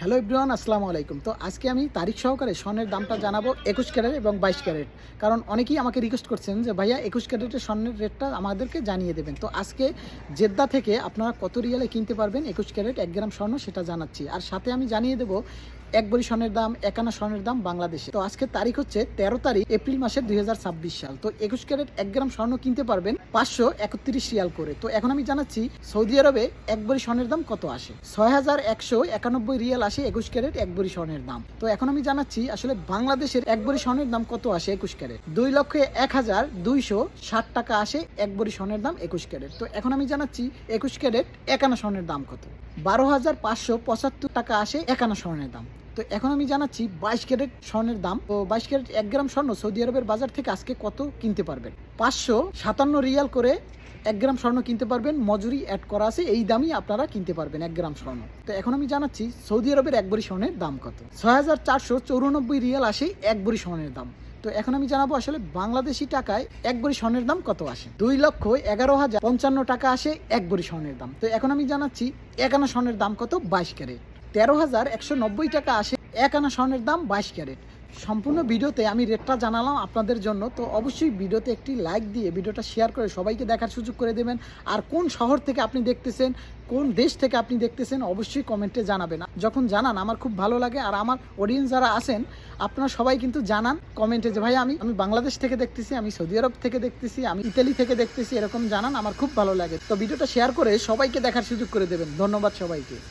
Hello everyone, আসসালামু আলাইকুম। তো আজকে আমি তারিখ সহকারে স্বর্ণের দামটা জানাবো 21 ক্যারেট এবং 22 ক্যারেট। কারণ অনেকেই আমাকে রিকোয়েস্ট করছেন যে ভাইয়া 21 ক্যারেটের স্বর্ণের রেটটা আমাদেরকে জানিয়ে দেবেন। তো আজকে জেদ্দা থেকে আপনারা কত রিয়ালে কিনতে পারবেন 21 ক্যারেট 1 গ্রাম স্বর্ণ সেটা জানাচ্ছি। আর সাথে আমি জানিয়ে দেবো 1 ভরি স্বর্ণের দাম, 1 আনা স্বর্ণের দাম বাংলাদেশে। তো আজকের তারিখ হচ্ছে 13 তারিখ এপ্রিল মাসের 2026 সাল। তো 21 ক্যারেট 1 গ্রাম স্বর্ণ কিনতে পারবেন 531 রিয়াল করে। তো এখন আমি জানাচ্ছি সৌদি আরবে 1 ভরি স্বর্ণের দাম কত আসে। 6191 রিয়াল আসে 21 ক্যারেট 1 ভরি স্বর্ণের দাম। তো এখন আমি জানাচ্ছি আসলে বাংলাদেশের 1 ভরি স্বর্ণের দাম কত আসে 21 ক্যারেট। 2,01,260 টাকা আসে 1 ভরি স্বর্ণের দাম 21 ক্যারেট। তো এখন আমি জানাচ্ছি 21 ক্যারেট 1 আনা স্বর্ণের দাম কত। 12,575 টাকা আসে 1 আনা স্বর্ণের দাম। তো এখন আমি জানাচ্ছি 22 ক্যারেট স্বর্ণের দাম। তো 22 ক্যারেট 1 গ্রাম স্বর্ণ সৌদি আরবের বাজার থেকে আজকে কত কিনতে পারবেন। 557 রিয়াল করে 1 গ্রাম স্বর্ণ কিনতে পারবেন, মজুরি অ্যাড করা আছে, এই দামই আপনারা কিনতে পারবেন 1 গ্রাম স্বর্ণ। তো এখন আমি জানাচ্ছি সৌদি আরবের 1 ভরি স্বর্ণের দাম কত। 6,494 রিয়াল আসে 1 ভরি স্বর্ণের দাম। তো এখন আমি জানাবো আসলে বাংলাদেশি টাকায় 1 ভরি স্বর্ণের দাম কত আসে। 2,11,055 টাকা আসে 1 ভরি স্বর্ণের দাম। তো এখন আমি জানাচ্ছি 1 আনা স্বর্ণের দাম কত 22 ক্যারেট। 13,190 টাকা আসে 1 আনা স্বর্ণের দাম 22 ক্যারেট। সম্পূর্ণ ভিডিওতে আমি রেটটা জানালাম আপনাদের জন্য। তো অবশ্যই ভিডিওতে একটি লাইক দিয়ে ভিডিওটা শেয়ার করে সবাইকে দেখার সুযোগ করে দেবেন। আর কোন শহর থেকে আপনি দেখতেছেন, কোন দেশ থেকে আপনি দেখতেছেন অবশ্যই কমেন্টে জানাবেন। যখন জানান আমার খুব ভালো লাগে। আর আমার অডিয়েন্স যারা আছেন আপনারা সবাই কিন্তু জানান কমেন্টে যে ভাই আমি বাংলাদেশ থেকে দেখতেছি, আমি সৌদি আরব থেকে দেখতেছি, আমি ইতালি থেকে দেখতেছি, এরকম জানান, আমার খুব ভালো লাগে। তো ভিডিওটা শেয়ার করে সবাইকে দেখার সুযোগ করে দেবেন। ধন্যবাদ সবাইকে।